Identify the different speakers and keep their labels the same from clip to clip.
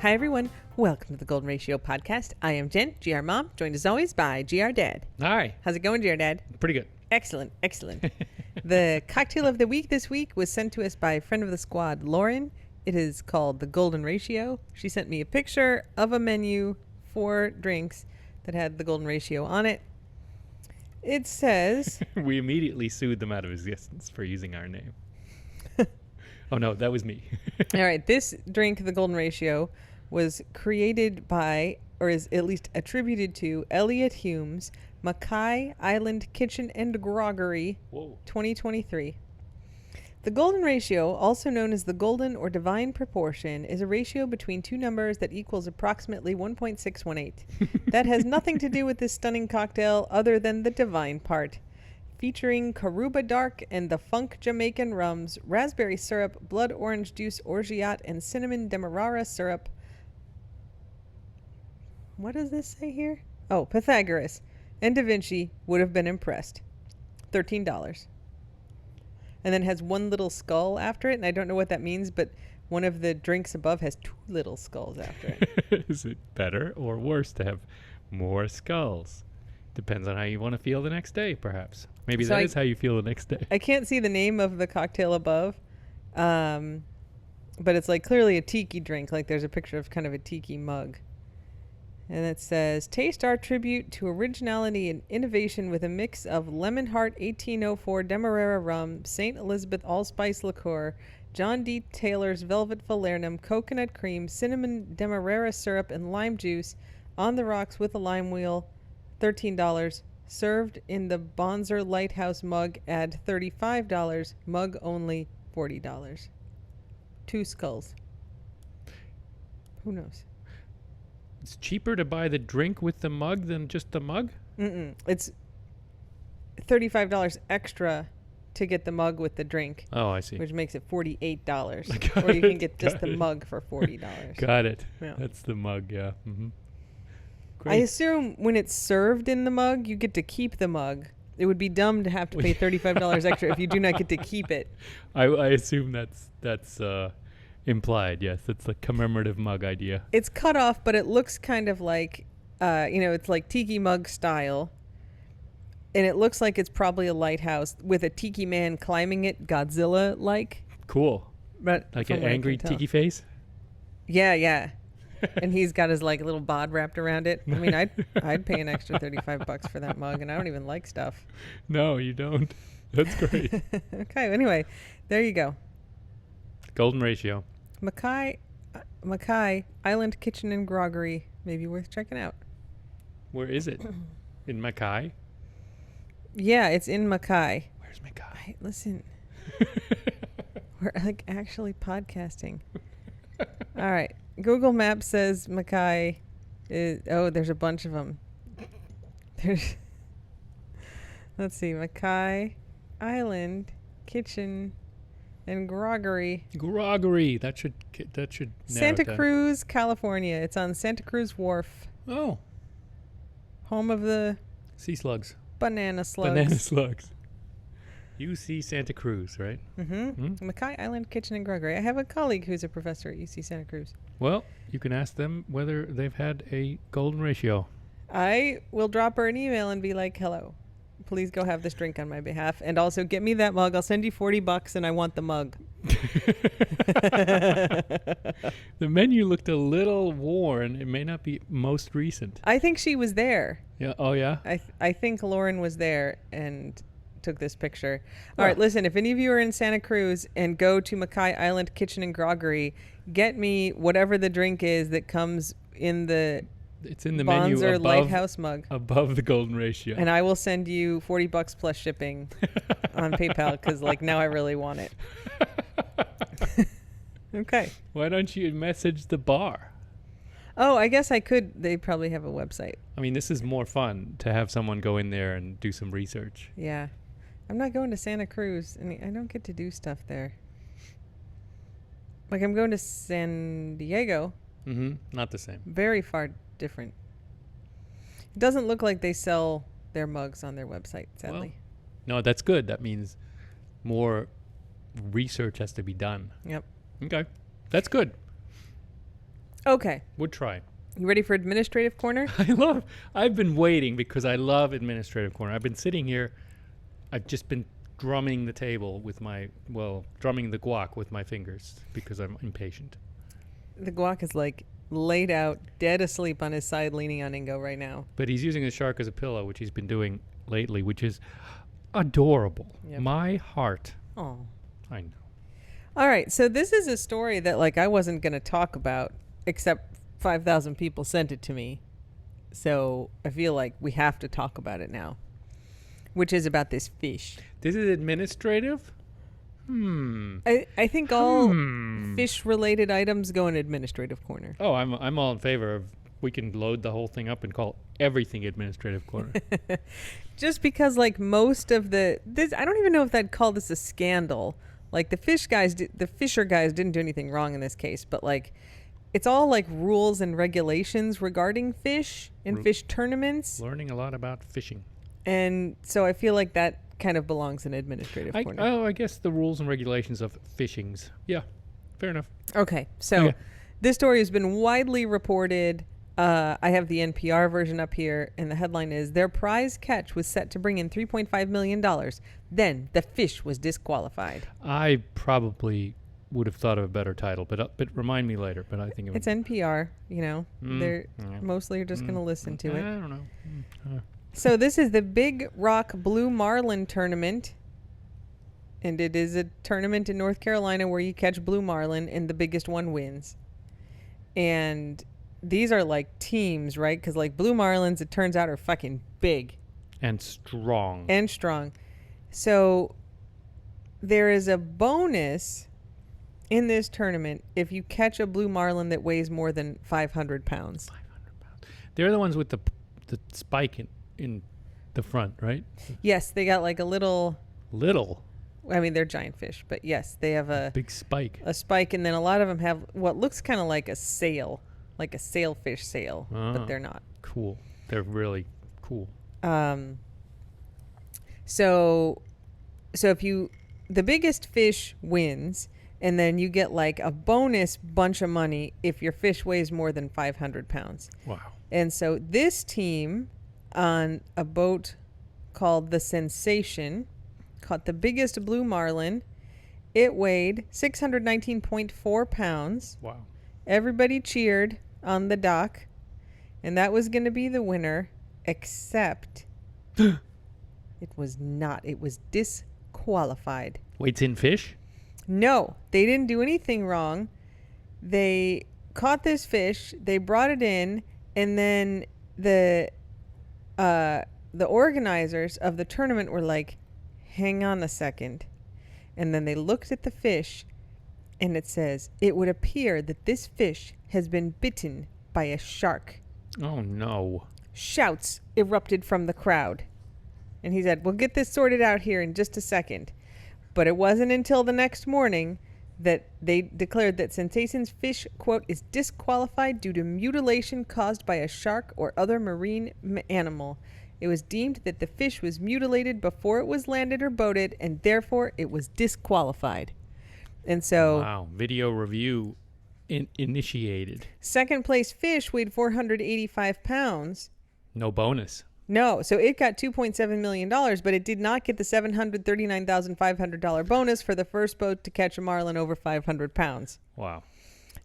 Speaker 1: Hi, everyone. Welcome to the Golden Ratio podcast. I am Jen, GR Mom, joined as always by GR Dad.
Speaker 2: Hi.
Speaker 1: How's it going, GR Dad?
Speaker 2: Pretty good.
Speaker 1: Excellent, excellent. The cocktail of the week this week was sent to us by a friend of the squad, Lauren. It is called the Golden Ratio. She sent me a picture of a menu for drinks that had the Golden Ratio on it. It says...
Speaker 2: We immediately sued them out of existence for using our name. Oh, no, that was me.
Speaker 1: All right, this drink, the Golden Ratio, was created by, or is at least attributed to, Elliot Hume's Mackay Island Kitchen and Groggery, 2023. The Golden Ratio, also known as the golden or divine proportion, is a ratio between two numbers that equals approximately 1.618. That has nothing to do with this stunning cocktail other than the divine part. Featuring Karuba Dark and the Funk Jamaican rums, raspberry syrup, blood orange juice orgeat, and cinnamon demerara syrup. What does this say here? Oh, Pythagoras and Da Vinci would have been impressed. $13. And then has one little skull after it, and I don't know what that means, but one of the drinks above has two little skulls after it.
Speaker 2: Is it better or worse to have more skulls? Depends on how you want to feel the next day, perhaps. Maybe that is how you feel the next day.
Speaker 1: I can't see the name of the cocktail above, but it's like clearly a tiki drink. Like there's a picture of kind of a tiki mug. And it says, taste our tribute to originality and innovation with a mix of Lemon Heart 1804 Demerara rum, St. Elizabeth allspice liqueur, John D. Taylor's Velvet Falernum, coconut cream, cinnamon demerara syrup, and lime juice on the rocks with a lime wheel. $13. Served in the Bonzer Lighthouse mug at $35. Mug only $40. Two skulls. Who knows?
Speaker 2: It's cheaper to buy the drink with the mug than just the mug?
Speaker 1: It's $35 extra to get the mug with the drink.
Speaker 2: Oh, I see.
Speaker 1: Which makes it $48. Or you can get just the mug for $40.
Speaker 2: Got it.
Speaker 1: Yeah.
Speaker 2: That's the mug, yeah. Mm-hmm.
Speaker 1: I assume when it's served in the mug, you get to keep the mug. It would be dumb to have to pay $35 extra if you do not get to keep it.
Speaker 2: I assume that's implied, yes. It's the commemorative mug idea.
Speaker 1: It's cut off, but it looks kind of like, it's like tiki mug style. And it looks like it's probably a lighthouse with a tiki man climbing it, Godzilla-like.
Speaker 2: Cool.
Speaker 1: But
Speaker 2: like an angry tiki face?
Speaker 1: Yeah. And he's got his like little bod wrapped around it. I mean, I'd pay an extra $35 for that mug, and I don't even like stuff.
Speaker 2: No, you don't. That's great.
Speaker 1: Okay, anyway, there you go.
Speaker 2: Golden Ratio.
Speaker 1: Mackay Island Kitchen and Groggery. Maybe worth checking out.
Speaker 2: Where is it? In Mackay?
Speaker 1: Yeah, it's in Mackay.
Speaker 2: Where's Mackay?
Speaker 1: Listen. We're like actually podcasting. All right. Google Maps says Mackay is... Oh, there's a bunch of them. Let's see. Mackay Island Kitchen and Groggery.
Speaker 2: Groggery. That should
Speaker 1: Santa Cruz, California. It's on Santa Cruz Wharf.
Speaker 2: Oh.
Speaker 1: Home of the...
Speaker 2: Sea slugs.
Speaker 1: Banana slugs.
Speaker 2: Banana slugs. UC Santa Cruz, right?
Speaker 1: Mm-hmm. Mackay Island Kitchen and Groggery. I have a colleague who's a professor at UC Santa Cruz.
Speaker 2: Well, you can ask them whether they've had a golden ratio. I
Speaker 1: will drop her an email and be like, hello, please go have this drink on my behalf. And also get me that mug. I'll send you $40 and I want the mug.
Speaker 2: The menu looked a little worn. It may not be most recent.
Speaker 1: I think she was there.
Speaker 2: Yeah. Oh, yeah?
Speaker 1: I think Lauren was there and took this picture. All right, listen, if any of you are in Santa Cruz and go to Mackay Island Kitchen and Groggery, get me whatever the drink is that comes in the...
Speaker 2: It's in the
Speaker 1: Bonzer
Speaker 2: menu above,
Speaker 1: Lighthouse mug.
Speaker 2: Above the golden ratio.
Speaker 1: And I will send you $40 plus shipping on PayPal because, like, now I really want it. Okay.
Speaker 2: Why don't you message the bar?
Speaker 1: Oh, I guess I could. They probably have a website.
Speaker 2: I mean, this is more fun to have someone go in there and do some research.
Speaker 1: Yeah. I'm not going to Santa Cruz, and I don't get to do stuff there. Like, I'm going to San Diego.
Speaker 2: Mm-hmm. Not the same.
Speaker 1: Very far different. It doesn't look like they sell their mugs on their website, sadly.
Speaker 2: Well, no, that's good. That means more research has to be done.
Speaker 1: Yep.
Speaker 2: Okay. That's good.
Speaker 1: Okay.
Speaker 2: Would try.
Speaker 1: You ready for administrative corner?
Speaker 2: I've been waiting because I love administrative corner. I've been sitting here. I've just been drumming the table with drumming the guac with my fingers because I'm impatient.
Speaker 1: The guac is like laid out, dead asleep on his side, leaning on Ingo right now.
Speaker 2: But he's using the shark as a pillow, which he's been doing lately, which is adorable.
Speaker 1: Yep.
Speaker 2: My heart.
Speaker 1: Oh.
Speaker 2: I know.
Speaker 1: All right. So this is a story that like I wasn't going to talk about, except 5,000 people sent it to me. So I feel like we have to talk about it now, which is about this fish.
Speaker 2: This is administrative?
Speaker 1: I think all fish-related items go in administrative corner.
Speaker 2: Oh, I'm all in favor of. We can load the whole thing up and call everything administrative corner.
Speaker 1: Just because, like, most of I don't even know if I'd call this a scandal. Like the fisher guys didn't do anything wrong in this case, but like, it's all like rules and regulations regarding fish and fish tournaments.
Speaker 2: Learning a lot about fishing.
Speaker 1: And so I feel like that kind of belongs in administrative corner.
Speaker 2: I guess the rules and regulations of fishings. Yeah, fair enough.
Speaker 1: Okay, so this story has been widely reported. I have the NPR version up here, and the headline is, their prize catch was set to bring in $3.5 million. Then the fish was disqualified.
Speaker 2: I probably would have thought of a better title, but remind me later. But I think
Speaker 1: it's NPR, you know. They're mostly just going to listen to it.
Speaker 2: I don't know.
Speaker 1: So this is the Big Rock Blue Marlin tournament, and it is a tournament in North Carolina where you catch blue marlin and the biggest one wins. And these are like teams, right? Because like blue marlins, it turns out, are fucking big.
Speaker 2: And strong.
Speaker 1: So there is a bonus in this tournament if you catch a blue marlin that weighs more than 500 pounds.
Speaker 2: 500 pounds. They're the ones with the spike in the front, right?
Speaker 1: Yes, they got like a little. I mean, they're giant fish, but yes, they have a
Speaker 2: big spike.
Speaker 1: A spike, and then a lot of them have what looks kind of like a sail, like a sailfish sail, but they're not.
Speaker 2: Cool. They're really cool.
Speaker 1: So if the biggest fish wins, and then you get like a bonus bunch of money if your fish weighs more than 500 pounds.
Speaker 2: Wow. And
Speaker 1: so this team on a boat called the Sensation caught the biggest blue marlin. It weighed 619.4 pounds.
Speaker 2: Wow.
Speaker 1: Everybody cheered on the dock, and that was going to be the winner, except it was not. It was disqualified.
Speaker 2: Weights in fish?
Speaker 1: No, they didn't do anything wrong. They caught this fish, they brought it in, and then the organizers of the tournament were like, hang on a second. And then they looked at the fish, and it says, it would appear that this fish has been bitten by a shark.
Speaker 2: Oh, no.
Speaker 1: Shouts erupted from the crowd. And he said, we'll get this sorted out here in just a second. But it wasn't until the next morning that they declared that Sensation's fish, quote, is disqualified due to mutilation caused by a shark or other marine animal. It was deemed that the fish was mutilated before it was landed or boated, and therefore it was disqualified. And so...
Speaker 2: Wow. Video review initiated.
Speaker 1: Second place fish weighed 485 pounds.
Speaker 2: No bonus.
Speaker 1: No, so it got $2.7 million, but it did not get the $739,500 bonus for the first boat to catch a marlin over 500 pounds.
Speaker 2: Wow.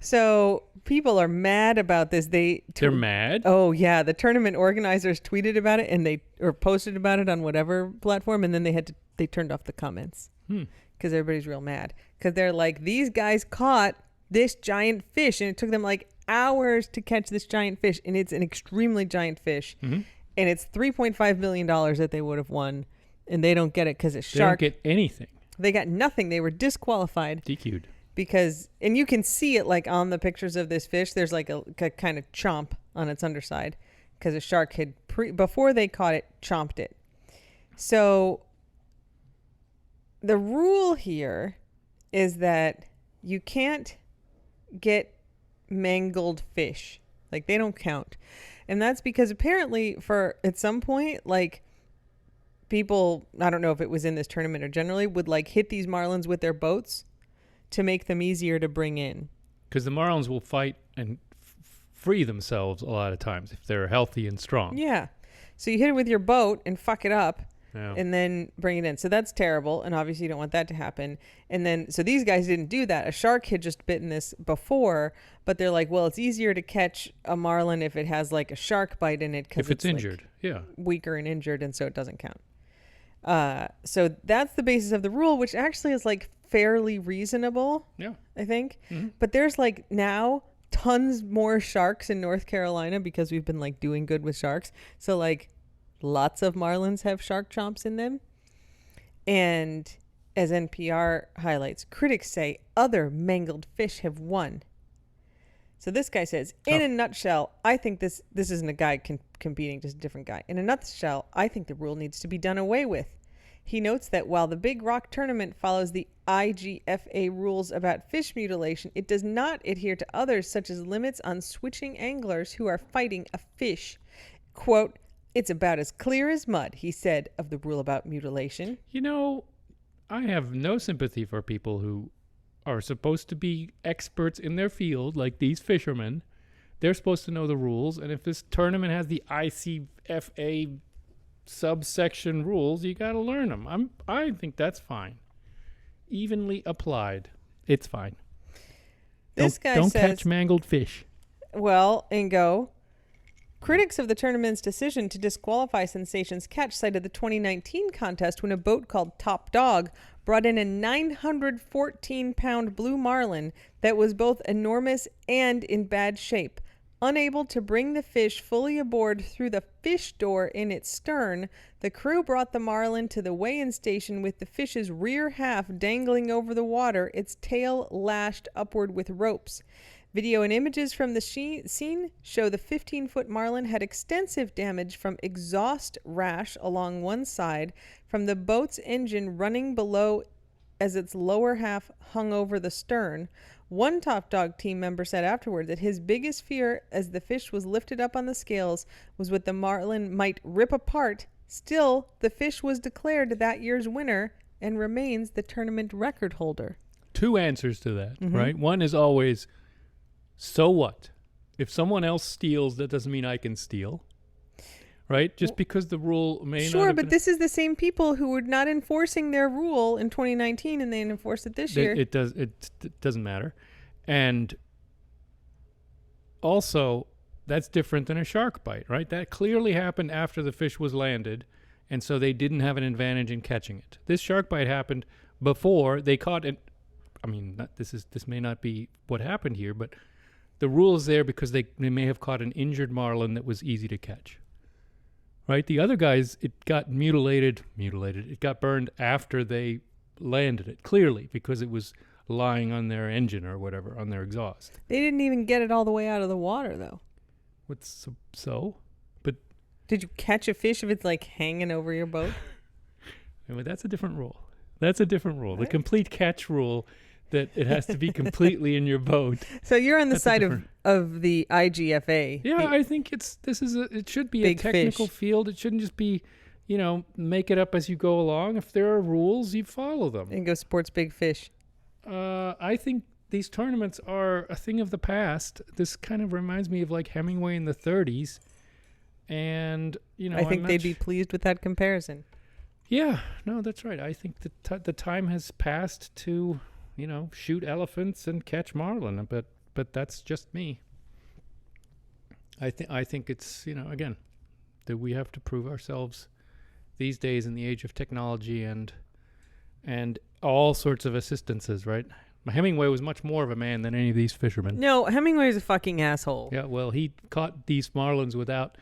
Speaker 1: So people are mad about this.
Speaker 2: They're mad?
Speaker 1: Oh, yeah. The tournament organizers tweeted about it or posted about it on whatever platform, and then they turned off the comments because everybody's real mad. Because they're like, these guys caught this giant fish, and it took them like hours to catch this giant fish, and it's an extremely giant fish. Mm-hmm. And it's $3.5 million that they would have won, and they don't get it because it's shark.
Speaker 2: They don't get anything.
Speaker 1: They got nothing. They were disqualified.
Speaker 2: DQ'd.
Speaker 1: Because, and you can see it like on the pictures of this fish, there's like a kind of chomp on its underside because a shark had, before they caught it, chomped it. So the rule here is that you can't get mangled fish. Like, they don't count. And that's because apparently at some point, like, people, I don't know if it was in this tournament or generally, would like hit these marlins with their boats to make them easier to bring in.
Speaker 2: Because the marlins will fight and free themselves a lot of times if they're healthy and strong.
Speaker 1: Yeah. So you hit it with your boat and fuck it up.
Speaker 2: Yeah.
Speaker 1: And then bring it in. So that's terrible. And obviously you don't want that to happen. And then, so these guys didn't do that. A shark had just bitten this before, but they're like, well, it's easier to catch a marlin if it has like a shark bite in it. 'Cause
Speaker 2: if it's
Speaker 1: like
Speaker 2: injured. Yeah.
Speaker 1: weaker and injured. And so it doesn't count. So that's the basis of the rule, which actually is like fairly reasonable.
Speaker 2: Yeah.
Speaker 1: I think.
Speaker 2: Mm-hmm.
Speaker 1: But there's like now tons more sharks in North Carolina because we've been like doing good with sharks. So like, lots of marlins have shark chomps in them. And as NPR highlights, critics say other mangled fish have won. So this guy says, in a nutshell, I think this isn't a guy competing, just a different guy. In a nutshell, I think the rule needs to be done away with. He notes that while the Big Rock tournament follows the IGFA rules about fish mutilation, it does not adhere to others, such as limits on switching anglers who are fighting a fish. Quote, it's about as clear as mud, he said, of the rule about mutilation.
Speaker 2: You know, I have no sympathy for people who are supposed to be experts in their field, like these fishermen. They're supposed to know the rules, and if this tournament has the ICFA subsection rules, you got to learn them. I think that's fine. Evenly applied, it's fine.
Speaker 1: This guy
Speaker 2: don't
Speaker 1: says,
Speaker 2: catch mangled fish.
Speaker 1: Well, Ingo, critics of the tournament's decision to disqualify Sensation's Catch cited the 2019 contest when a boat called Top Dog brought in a 914-pound blue marlin that was both enormous and in bad shape. Unable to bring the fish fully aboard through the fish door in its stern, the crew brought the marlin to the weigh-in station with the fish's rear half dangling over the water, its tail lashed upward with ropes. Video and images from the scene show the 15-foot marlin had extensive damage from exhaust rash along one side from the boat's engine running below as its lower half hung over the stern. One Top Dog team member said afterward that his biggest fear as the fish was lifted up on the scales was what the marlin might rip apart. Still, the fish was declared that year's winner and remains the tournament record holder.
Speaker 2: Two answers to that, right? One is always, so what? If someone else steals, that doesn't mean I can steal, right? Just because the rule may not.
Speaker 1: Sure, but this is the same people who were not enforcing their rule in 2019, and they enforced it this year.
Speaker 2: It doesn't matter, and also that's different than a shark bite, right? That clearly happened after the fish was landed, and so they didn't have an advantage in catching it. This shark bite happened before they caught it. I mean, this may not be what happened here, but the rule is there because they may have caught an injured marlin that was easy to catch. Right? The other guys, it got mutilated. It got burned after they landed it, clearly, because it was lying on their engine or whatever, on their exhaust.
Speaker 1: They didn't even get it all the way out of the water, though.
Speaker 2: What's so? But
Speaker 1: did you catch a fish if it's like hanging over your boat?
Speaker 2: I mean, that's a different rule. That's a different rule.
Speaker 1: Right.
Speaker 2: The complete catch rule, that it has to be completely in your boat.
Speaker 1: So you're on the side of the IGFA.
Speaker 2: Yeah, I think it should be a technical field. It shouldn't just be, make it up as you go along. If there are rules, you follow them.
Speaker 1: And go sports big fish.
Speaker 2: I think these tournaments are a thing of the past. This kind of reminds me of like Hemingway in the 30s. And,
Speaker 1: I think they'd be pleased with that comparison.
Speaker 2: Yeah, no, that's right. I think the time has passed to, shoot elephants and catch marlin, but that's just me. I think it's, again, that we have to prove ourselves these days in the age of technology and all sorts of assistances, right? Hemingway was much more of a man than any of these fishermen.
Speaker 1: No, Hemingway's a fucking asshole.
Speaker 2: Yeah, well, he caught these marlins without,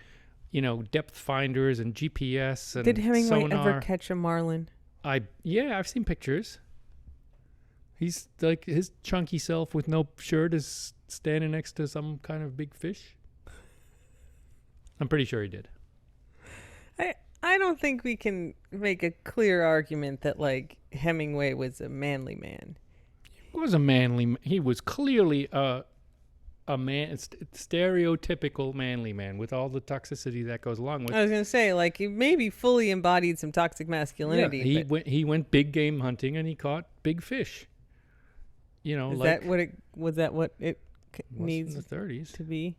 Speaker 2: depth finders and GPS and
Speaker 1: Did Hemingway
Speaker 2: sonar.
Speaker 1: ever catch a marlin?
Speaker 2: I've seen pictures. He's like, his chunky self with no shirt is standing next to some kind of big fish. I'm pretty sure he did.
Speaker 1: I don't think we can make a clear argument that like Hemingway was a manly man.
Speaker 2: He was a manly. He was clearly a man, stereotypical manly man with all the toxicity that goes along with.
Speaker 1: I was gonna say, like, he maybe fully embodied some toxic masculinity.
Speaker 2: Yeah, he went big game hunting and he caught big fish.
Speaker 1: Is that what it needs
Speaker 2: in the 30s
Speaker 1: to be?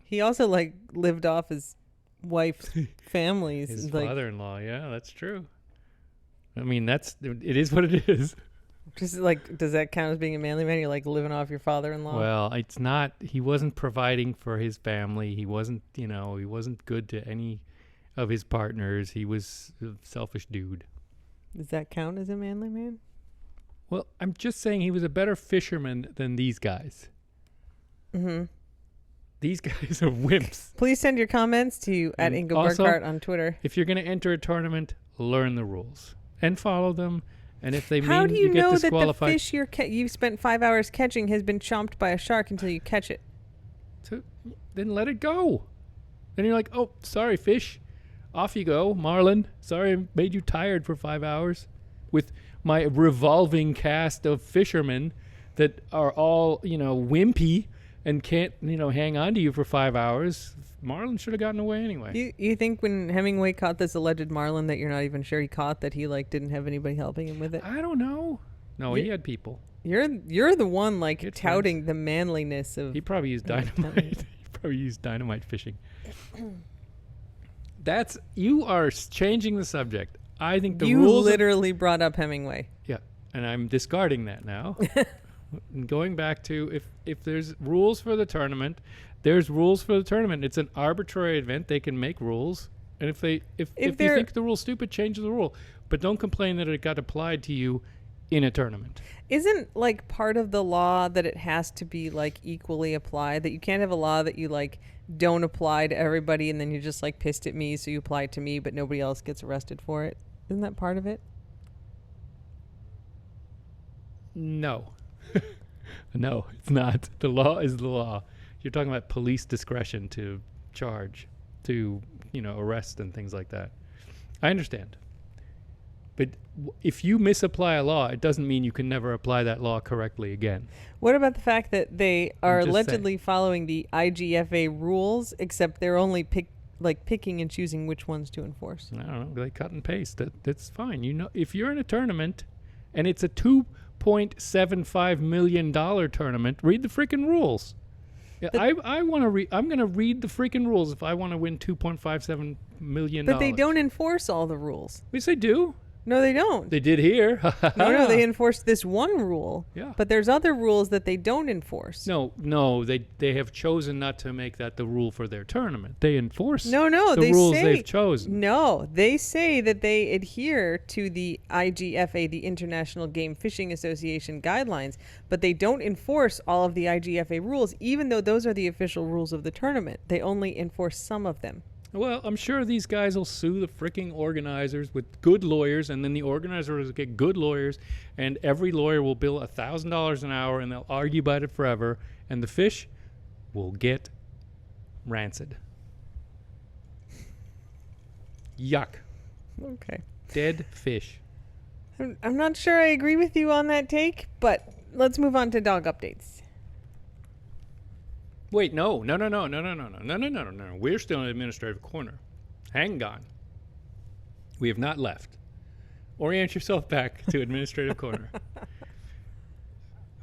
Speaker 1: He also like lived off his wife's families.
Speaker 2: His
Speaker 1: like,
Speaker 2: father-in-law. Yeah, that's true. I mean, it is what it is.
Speaker 1: just like, does that count as being a manly man? You're like living off your father-in-law.
Speaker 2: Well, it's not. He wasn't providing for his family. He wasn't, he wasn't good to any of his partners. He was a selfish dude.
Speaker 1: Does that count as a manly man?
Speaker 2: Well, I'm just saying he was a better fisherman than these guys.
Speaker 1: Mm-hmm.
Speaker 2: These guys are wimps.
Speaker 1: Please send your comments to at Ingo
Speaker 2: Also,
Speaker 1: Burkhart on Twitter.
Speaker 2: If you're going to enter a tournament, learn the rules and follow them. And if they
Speaker 1: How
Speaker 2: mean
Speaker 1: do you
Speaker 2: get
Speaker 1: know that the
Speaker 2: disqualified,
Speaker 1: fish you've spent 5 hours catching has been chomped by a shark until you catch it?
Speaker 2: so then let it go. Then you're like, oh, sorry, fish. Off you go, Marlin. Sorry I made you tired for 5 hours with my revolving cast of fishermen that are all, wimpy and can't, hang on to you for 5 hours. Marlin should have gotten away anyway.
Speaker 1: You think when Hemingway caught this alleged marlin that you're not even sure he caught, that he like didn't have anybody helping him with it?
Speaker 2: I don't know. No, he had people.
Speaker 1: You're the one like
Speaker 2: It's
Speaker 1: touting the manliness of.
Speaker 2: He probably used dynamite. He probably used dynamite fishing. You are changing the subject. I think the
Speaker 1: you
Speaker 2: rules.
Speaker 1: literally brought up Hemingway.
Speaker 2: Yeah, and I'm discarding that now. And going back to if there's rules for the tournament, there's rules for the tournament. It's an arbitrary event. They can make rules, and if you think the rule's stupid, change the rule. But don't complain that it got applied to you in a tournament.
Speaker 1: Isn't like part of the law that it has to be like equally applied? That you can't have a law that you like don't apply to everybody, and then you're just like pissed at me, so you apply it to me, but nobody else gets arrested for it. Isn't that part of it?
Speaker 2: No. No, it's not. The law is the law. You're talking about police discretion to charge, to, arrest and things like that. I understand. But if you misapply a law, it doesn't mean you can never apply that law correctly again.
Speaker 1: What about the fact that they are
Speaker 2: just
Speaker 1: allegedly following the IGFA rules, except they're only picking and choosing which ones to enforce?
Speaker 2: I don't know. They cut and paste. That's fine. If you're in a tournament and it's a $2.75 million tournament, read the freaking rules. Yeah, I want to read. I'm going to read the freaking rules if I want to win $2.57 million.
Speaker 1: But they don't enforce all the rules.
Speaker 2: Yes, they do.
Speaker 1: No, they don't.
Speaker 2: They did here.
Speaker 1: No, they enforced this one rule.
Speaker 2: Yeah.
Speaker 1: But there's other rules that they don't enforce.
Speaker 2: No, they have chosen not to make that the rule for their tournament. They enforce
Speaker 1: the
Speaker 2: rules they've chosen.
Speaker 1: No, they say that they adhere to the IGFA, the International Game Fishing Association guidelines, but they don't enforce all of the IGFA rules, even though those are the official rules of the tournament. They only enforce some of them.
Speaker 2: Well, I'm sure these guys will sue the freaking organizers with good lawyers, and then the organizers will get good lawyers, and every lawyer will bill $1,000 an hour, and they'll argue about it forever, and the fish will get rancid. Yuck.
Speaker 1: Okay.
Speaker 2: Dead fish.
Speaker 1: I'm not sure I agree with you on that take, but let's move on to dog updates.
Speaker 2: Wait, no. We're still in administrative corner. Hang on. We have not left. Orient yourself back to administrative corner.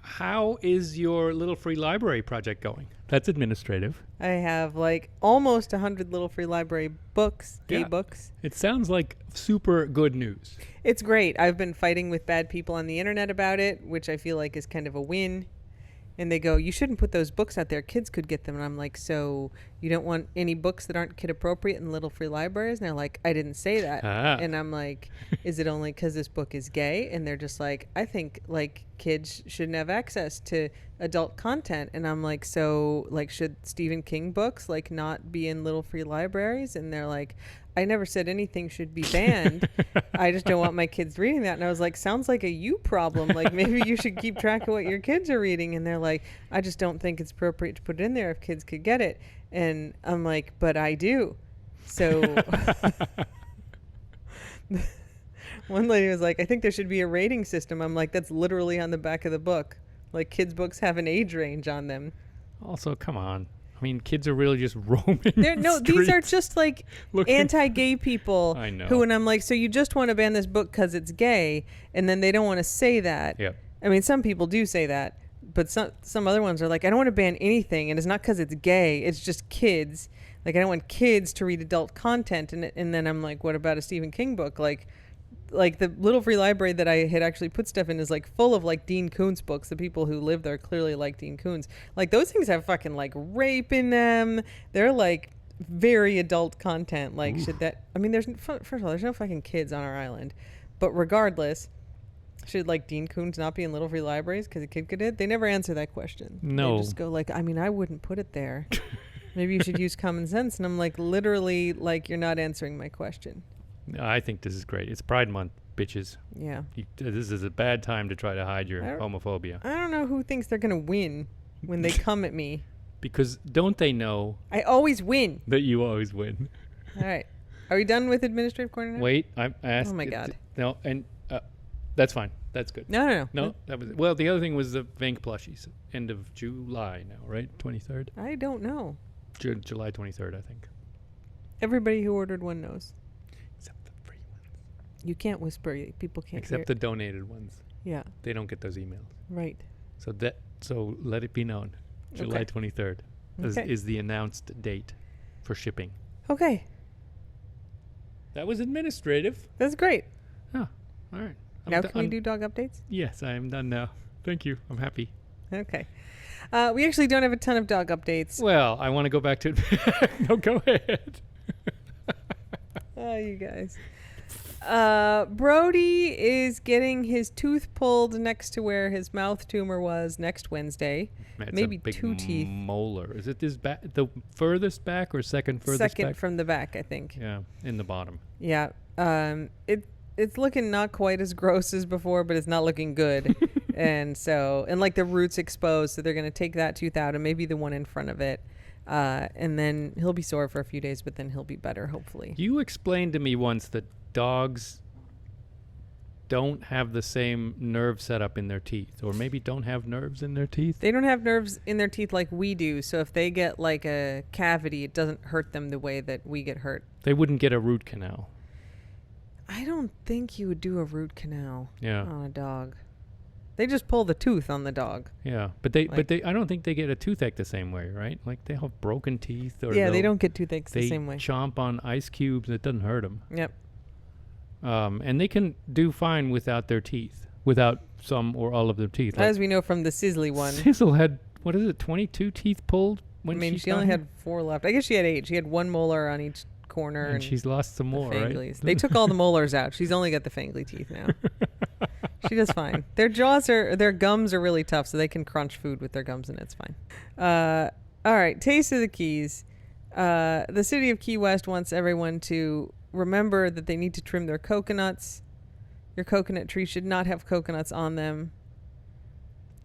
Speaker 2: How is your little free library project going? That's administrative.
Speaker 1: I have like almost 100 little free library books, gay books.
Speaker 2: It sounds like super good news.
Speaker 1: It's great. I've been fighting with bad people on the internet about it, which I feel like is kind of a win. And they go, you shouldn't put those books out there. Kids could get them. And I'm like, so you don't want any books that aren't kid appropriate in little free libraries? And they're like, I didn't say that. And I'm like, is it only because this book is gay? And they're just like, I think like kids shouldn't have access to adult content. And I'm like, so like should Stephen King books like not be in little free libraries? And they're like, I never said anything should be banned. I just don't want my kids reading that. And I was like, sounds like a you problem. Like maybe you should keep track of what your kids are reading. And they're like, I just don't think it's appropriate to put it in there if kids could get it. And I'm like, but I do. So one lady was like, I think there should be a rating system. I'm like, that's literally on the back of the book. Like kids' books have an age range on them.
Speaker 2: Also, come on. I mean, kids are really just roaming.
Speaker 1: These are just like anti-gay people.
Speaker 2: I know.
Speaker 1: Who, and I'm like, so you just want to ban this book because it's gay, and then they don't want to say that.
Speaker 2: Yep.
Speaker 1: I mean, some people do say that, But some other ones are like, I don't want to ban anything, and it's not because it's gay. It's just kids. Like, I don't want kids to read adult content. And then I'm like, what about a Stephen King book? Like the little free library that I had actually put stuff in is like full of like Dean Koontz books. The people who live there clearly like Dean Koontz. Like, those things have fucking like rape in them. They're like very adult content. Like, should that, I mean, first of all, there's no fucking kids on our island. But regardless, should like Dean Koontz not be in little free libraries because a kid could it? They never answer that question.
Speaker 2: No.
Speaker 1: They just go like, I mean, I wouldn't put it there. Maybe you should use common sense. And I'm like, literally, like, you're not answering my question.
Speaker 2: I think this is great. It's Pride Month, bitches.
Speaker 1: Yeah.
Speaker 2: This is a bad time to try to hide your homophobia.
Speaker 1: I don't know who thinks they're going to win when they come at me.
Speaker 2: Because don't they know
Speaker 1: I always win.
Speaker 2: that you always win?
Speaker 1: All right. Are we done with administrative corner now?
Speaker 2: Wait, I asked.
Speaker 1: Oh, my God.
Speaker 2: No, and that's fine. That's good.
Speaker 1: No.
Speaker 2: No, that was it. Well, the other thing was the Vank plushies. End of July now, right? 23rd?
Speaker 1: I don't know.
Speaker 2: July 23rd, I think.
Speaker 1: Everybody who ordered one knows.
Speaker 2: Except the free ones.
Speaker 1: You can't whisper. People can't
Speaker 2: Except
Speaker 1: hear.
Speaker 2: the donated ones.
Speaker 1: Yeah.
Speaker 2: They don't get those emails.
Speaker 1: Right.
Speaker 2: So let it be known. July 23rd is the announced date for shipping.
Speaker 1: Okay.
Speaker 2: That was administrative.
Speaker 1: That's great.
Speaker 2: Oh, all right.
Speaker 1: Now can we do dog updates?
Speaker 2: Yes, I am done now. Thank you. I'm happy.
Speaker 1: Okay. We actually don't have a ton of dog updates.
Speaker 2: Well, I want to go back to no, go ahead.
Speaker 1: Oh, you guys. Brody is getting his tooth pulled next to where his mouth tumor was next Wednesday.
Speaker 2: Man, it's
Speaker 1: maybe
Speaker 2: a big
Speaker 1: 2 teeth.
Speaker 2: molar. Is it this back, the furthest back or second furthest back?
Speaker 1: Second from the back, I think.
Speaker 2: Yeah, in the bottom.
Speaker 1: Yeah. It's looking not quite as gross as before, but it's not looking good. and like the root's exposed, so they're going to take that tooth out and maybe the one in front of it. And then he'll be sore for a few days, but then he'll be better, hopefully.
Speaker 2: You explained to me once that dogs don't have the same nerve setup in their teeth, or maybe don't have nerves in their teeth.
Speaker 1: They don't have nerves in their teeth like we do, so if they get like a cavity, it doesn't hurt them the way that we get hurt.
Speaker 2: They wouldn't get a root canal.
Speaker 1: I don't think you would do a root canal on a dog. They just pull the tooth on the dog.
Speaker 2: Yeah, but they I don't think they get a toothache the same way, right? Like they have broken teeth, or
Speaker 1: they don't get toothaches the same way.
Speaker 2: They chomp on ice cubes; it doesn't hurt them.
Speaker 1: Yep.
Speaker 2: And they can do fine without their teeth, without some or all of their teeth.
Speaker 1: As we know from the Sizzly one.
Speaker 2: Sizzle had 22 teeth pulled when
Speaker 1: she only had 4 left. I guess she had 8. She had 1 molar on each corner,
Speaker 2: and she's lost some more, right?
Speaker 1: They took all the molars out. She's only got the fangly teeth now. She does fine. Their gums are really tough, so they can crunch food with their gums, and it's fine. All right, Taste of the Keys. The city of Key West wants everyone to remember that they need to trim their coconuts. Your coconut tree should not have coconuts on them.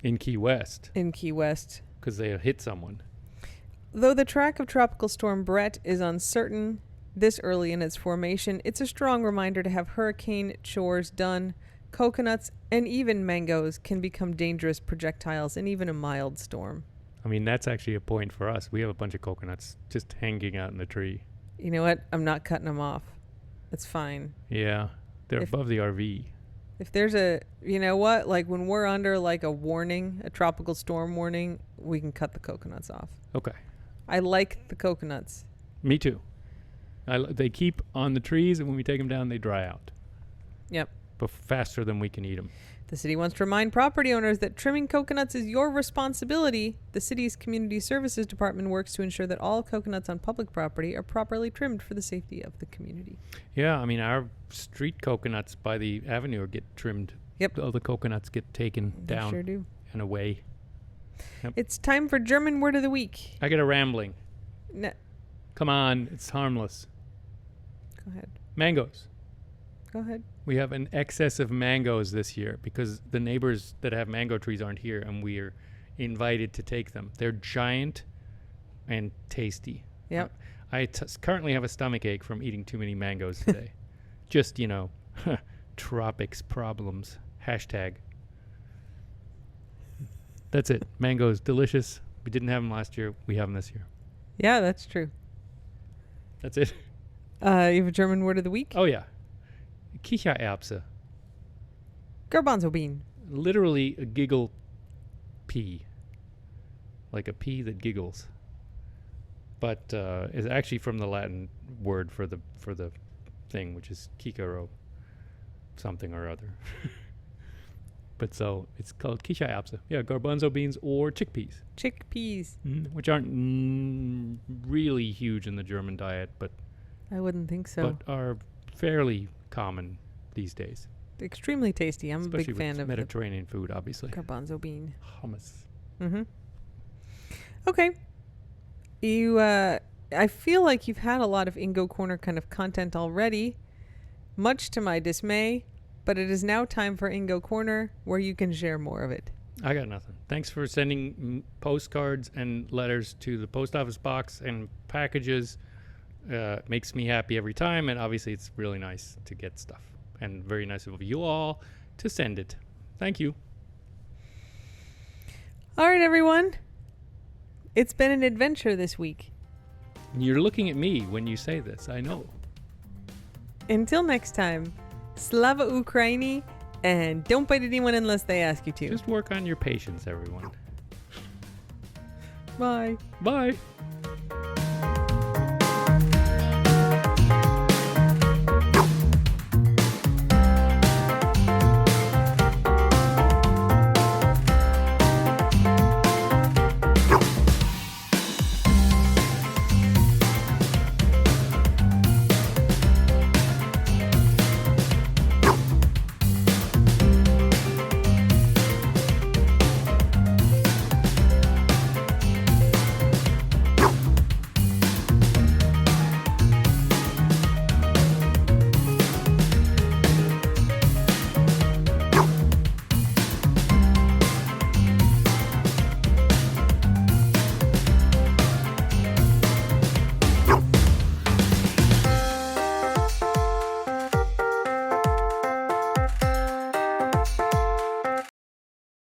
Speaker 2: In Key West.
Speaker 1: Because
Speaker 2: they hit someone.
Speaker 1: Though the track of Tropical Storm Brett is uncertain this early in its formation, it's a strong reminder to have hurricane chores done. Coconuts and even mangoes can become dangerous projectiles in even a mild storm.
Speaker 2: I mean, that's actually a point for us. We have a bunch of coconuts just hanging out in the tree.
Speaker 1: You know what? I'm not cutting them off. It's fine.
Speaker 2: Yeah. They're above the RV.
Speaker 1: If there's like when we're under like a warning, a tropical storm warning, we can cut the coconuts off.
Speaker 2: Okay.
Speaker 1: I like the coconuts.
Speaker 2: Me too. They keep on the trees, and when we take them down, they dry out.
Speaker 1: Yep.
Speaker 2: But faster than we can eat them.
Speaker 1: The city wants to remind property owners that trimming coconuts is your responsibility. The city's community services department works to ensure that all coconuts on public property are properly trimmed for the safety of the community.
Speaker 2: Yeah, I mean, our street coconuts by the avenue get trimmed.
Speaker 1: Yep.
Speaker 2: All the coconuts get taken down.
Speaker 1: Sure do.
Speaker 2: And away. Yep.
Speaker 1: It's time for German Word of the Week.
Speaker 2: I get a rambling.
Speaker 1: No.
Speaker 2: Come on, it's harmless.
Speaker 1: Go ahead.
Speaker 2: Mangoes.
Speaker 1: Go ahead.
Speaker 2: We have an excess of mangoes this year because the neighbors that have mango trees aren't here, and we are invited to take them. They're giant and tasty.
Speaker 1: Yep.
Speaker 2: I currently have a stomach ache from eating too many mangoes today. Just, tropics problems. Hashtag. That's it. Mangoes, delicious. We didn't have them last year. We have them this year.
Speaker 1: Yeah, that's true.
Speaker 2: That's it.
Speaker 1: You have a German Word of the Week?
Speaker 2: Oh, yeah. Kichererbse.
Speaker 1: Garbonzo bean.
Speaker 2: Literally a giggle pea, like a pea that giggles. But it's actually from the Latin word for the thing, which is kikaro, something or other. But so it's called kishayapsa. Yeah, garbanzo beans or chickpeas.
Speaker 1: Chickpeas.
Speaker 2: Which aren't really huge in the German diet, but
Speaker 1: I wouldn't think so.
Speaker 2: but are fairly common these days.
Speaker 1: Extremely tasty. I'm
Speaker 2: Especially
Speaker 1: a big fan
Speaker 2: with
Speaker 1: of
Speaker 2: Mediterranean food, obviously.
Speaker 1: the garbanzo bean.
Speaker 2: Hummus.
Speaker 1: Mm-hmm. Okay. You, I feel like you've had a lot of Ingo Corner kind of content already, much to my dismay, but it is now time for Ingo Corner, where you can share more of it.
Speaker 2: I got nothing. Thanks for sending postcards and letters to the post office box and packages. Makes me happy every time, and obviously it's really nice to get stuff, and very nice of you all to send it. Thank you.
Speaker 1: All right, everyone. It's been an adventure this week.
Speaker 2: You're looking at me when you say this, I know.
Speaker 1: Until next time, Slava Ukraini, and don't bite anyone unless they ask you to.
Speaker 2: Just work on your patience, everyone.
Speaker 1: Bye.
Speaker 2: Bye.